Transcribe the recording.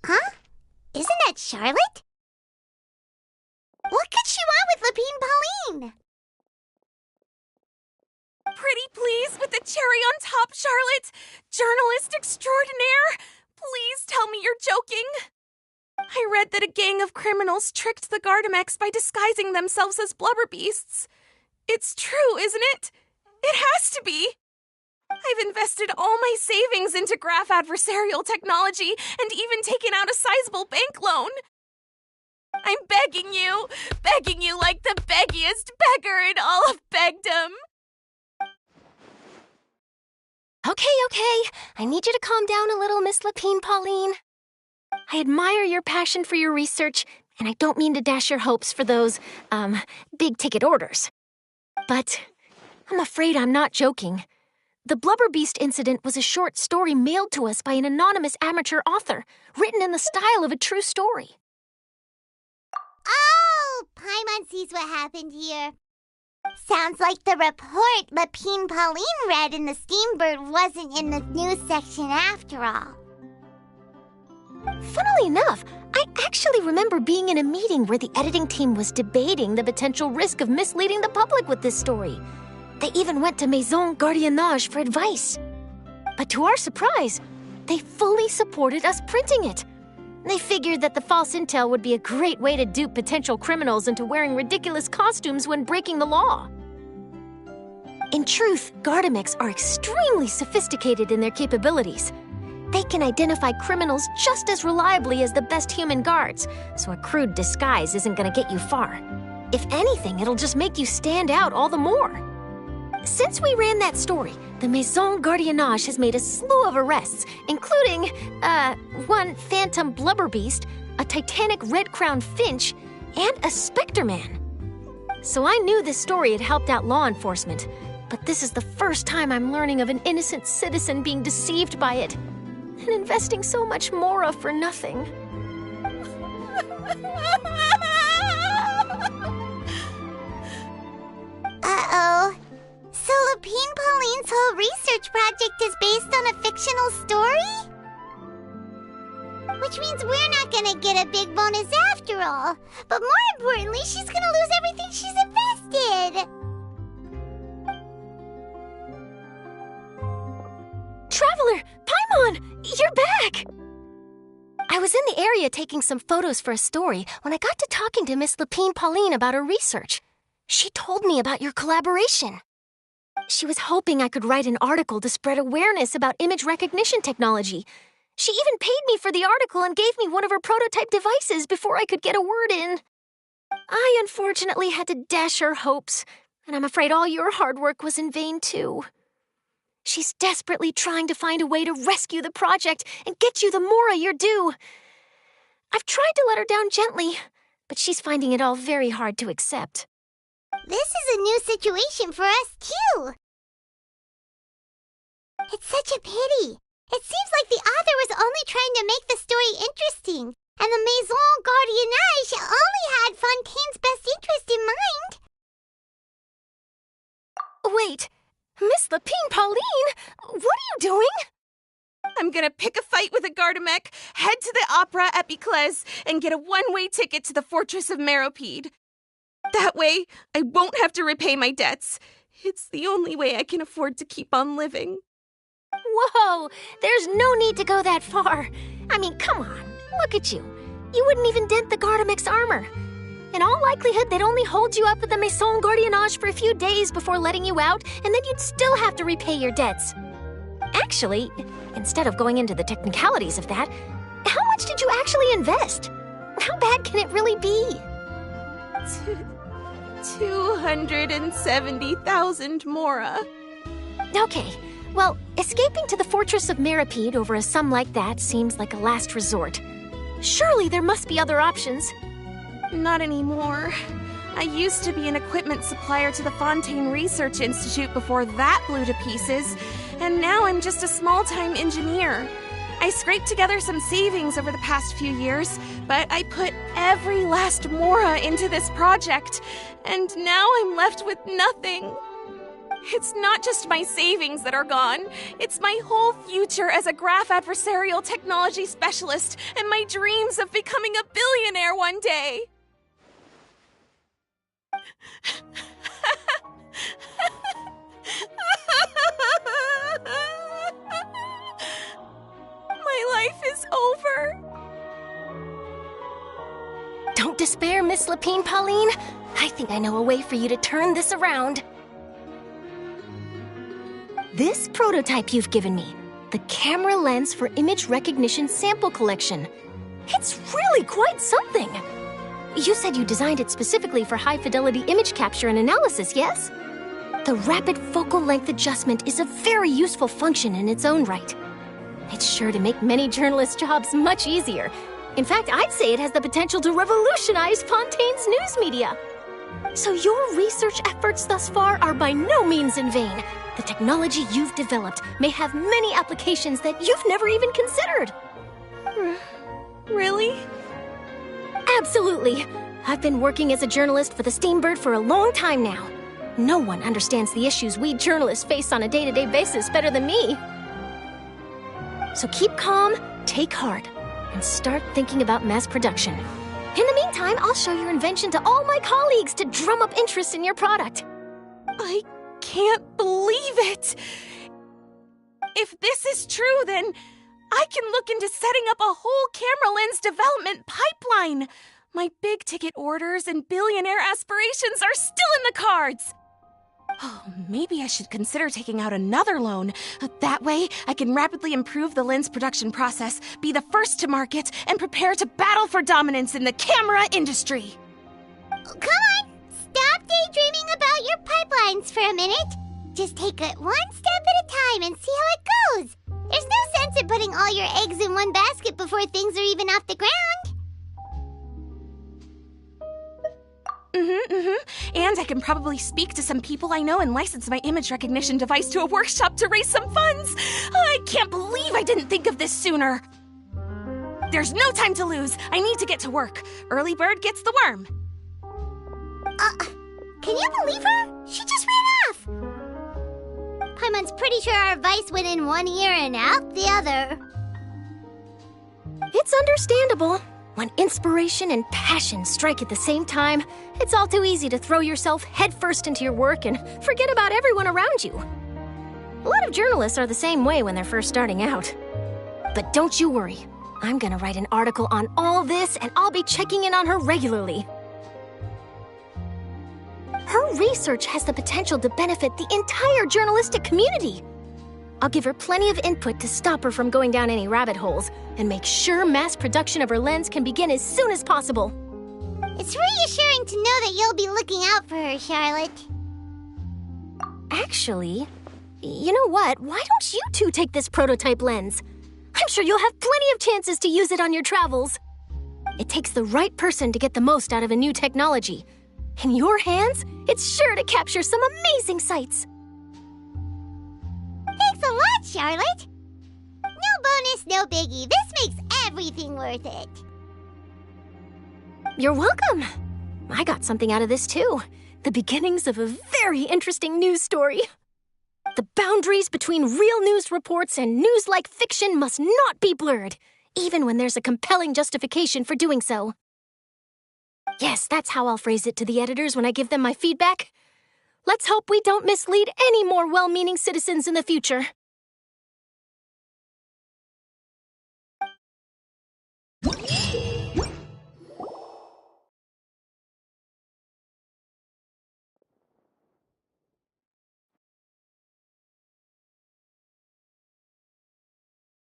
Huh? Isn't that Charlotte? What could she want with Lapine Pauline? Pretty please with the cherry on top, Charlotte! Journalist extraordinaire! Please tell me you're joking! I read that a gang of criminals tricked the Gardamex by disguising themselves as blubber beasts. It's true, isn't it? It has to be! I've invested all my savings into graph adversarial technology and even taken out a sizable bank loan. I'm begging you like the beggiest beggar in all of begdom. Okay. I need you to calm down a little, Miss Lapine Pauline. I admire your passion for your research, and I don't mean to dash your hopes for those, big-ticket orders. But I'm afraid I'm not joking. The Blubber Beast incident was a short story mailed to us by an anonymous amateur author, written in the style of a true story. Oh, Paimon sees what happened here. Sounds like the report Lapine Pauline read in the Steambird wasn't in the news section after all. Funnily enough, I actually remember being in a meeting where the editing team was debating the potential risk of misleading the public with this story. They even went to Maison Gardiennage for advice. But to our surprise, they fully supported us printing it. They figured that the false intel would be a great way to dupe potential criminals into wearing ridiculous costumes when breaking the law. In truth, Gardamex are extremely sophisticated in their capabilities. They can identify criminals just as reliably as the best human guards, so a crude disguise isn't going to get you far. If anything, it'll just make you stand out all the more. Since we ran that story, the Maison Gardiennage has made a slew of arrests, including, one phantom blubber beast, a titanic red-crowned finch, and a specter man. So I knew this story had helped out law enforcement, but this is the first time I'm learning of an innocent citizen being deceived by it, and investing so much mora for nothing. Uh-oh. So Lapine Pauline's whole research project is based on a fictional story? Which means we're not gonna get a big bonus after all. But more importantly, she's gonna lose everything she's invested. Traveler! Paimon! You're back! I was in the area taking some photos for a story when I got to talking to Miss Lapine Pauline about her research. She told me about your collaboration. She was hoping I could write an article to spread awareness about image recognition technology. She even paid me for the article and gave me one of her prototype devices before I could get a word in. I unfortunately had to dash her hopes, and I'm afraid all your hard work was in vain too. She's desperately trying to find a way to rescue the project and get you the mora you're due. I've tried to let her down gently, but she's finding it all very hard to accept. This is a new situation for us, too. It's such a pity. It seems like the author was only trying to make the story interesting, and the Maison Gardiennage only had Fontaine's best interest in mind. Wait, Miss Lapine Pauline, what are you doing? I'm gonna pick a fight with a Gardamex, head to the Opera at Biclès, and get a one-way ticket to the Fortress of Meropide. That way, I won't have to repay my debts. It's the only way I can afford to keep on living. Whoa, there's no need to go that far. I mean, come on, look at you. You wouldn't even dent the Gardamex armor. In all likelihood, they'd only hold you up at the Maison Gardiennage for a few days before letting you out, and then you'd still have to repay your debts. Actually, instead of going into the technicalities of that, how much did you actually invest? How bad can it really be? 270,000 mora. Okay, well, escaping to the Fortress of Meropide over a sum like that seems like a last resort. Surely there must be other options. Not anymore. I used to be an equipment supplier to the Fontaine Research Institute before that blew to pieces, and now I'm just a small-time engineer. I scraped together some savings over the past few years, but I put every last mora into this project, and now I'm left with nothing. It's not just my savings that are gone. It's my whole future as a graph adversarial technology specialist and my dreams of becoming a billionaire one day. My life is over. Don't despair, Miss Lapine Pauline. I think I know a way for you to turn this around. This prototype you've given me, the camera lens for image recognition sample collection. It's really quite something. You said you designed it specifically for high-fidelity image capture and analysis, yes? The rapid focal length adjustment is a very useful function in its own right. It's sure to make many journalists' jobs much easier. In fact, I'd say it has the potential to revolutionize Fontaine's news media. So your research efforts thus far are by no means in vain. The technology you've developed may have many applications that you've never even considered. Really? Absolutely. I've been working as a journalist for the Steambird for a long time now. No one understands the issues we journalists face on a day-to-day basis better than me. So keep calm, take heart, and start thinking about mass production. In the meantime, I'll show your invention to all my colleagues to drum up interest in your product. I can't believe it! If this is true, then I can look into setting up a whole camera lens development pipeline. My big-ticket orders and billionaire aspirations are still in the cards. Oh, maybe I should consider taking out another loan. That way, I can rapidly improve the lens production process, be the first to market, and prepare to battle for dominance in the camera industry. Come on, stop daydreaming about your pipelines for a minute. Just take it one step at a time and see how it goes. There's no sense in putting all your eggs in one basket before things are even off the ground. And I can probably speak to some people I know and license my image recognition device to a workshop to raise some funds. I can't believe I didn't think of this sooner. There's no time to lose. I need to get to work. Early bird gets the worm. Can you believe her? She just ran off. Paimon's pretty sure our advice went in one ear and out the other. It's understandable. When inspiration and passion strike at the same time, it's all too easy to throw yourself headfirst into your work and forget about everyone around you. A lot of journalists are the same way when they're first starting out. But don't you worry. I'm gonna write an article on all this, and I'll be checking in on her regularly. Her research has the potential to benefit the entire journalistic community. I'll give her plenty of input to stop her from going down any rabbit holes and make sure mass production of her lens can begin as soon as possible. It's reassuring to know that you'll be looking out for her, Charlotte. Actually, you know what? Why don't you two take this prototype lens? I'm sure you'll have plenty of chances to use it on your travels. It takes the right person to get the most out of a new technology. In your hands, it's sure to capture some amazing sights. Thanks a lot, Charlotte. No bonus, no biggie. This makes everything worth it. You're welcome. I got something out of this, too. The beginnings of a very interesting news story. The boundaries between real news reports and news-like fiction must not be blurred, even when there's a compelling justification for doing so. Yes, that's how I'll phrase it to the editors when I give them my feedback. Let's hope we don't mislead any more well-meaning citizens in the future.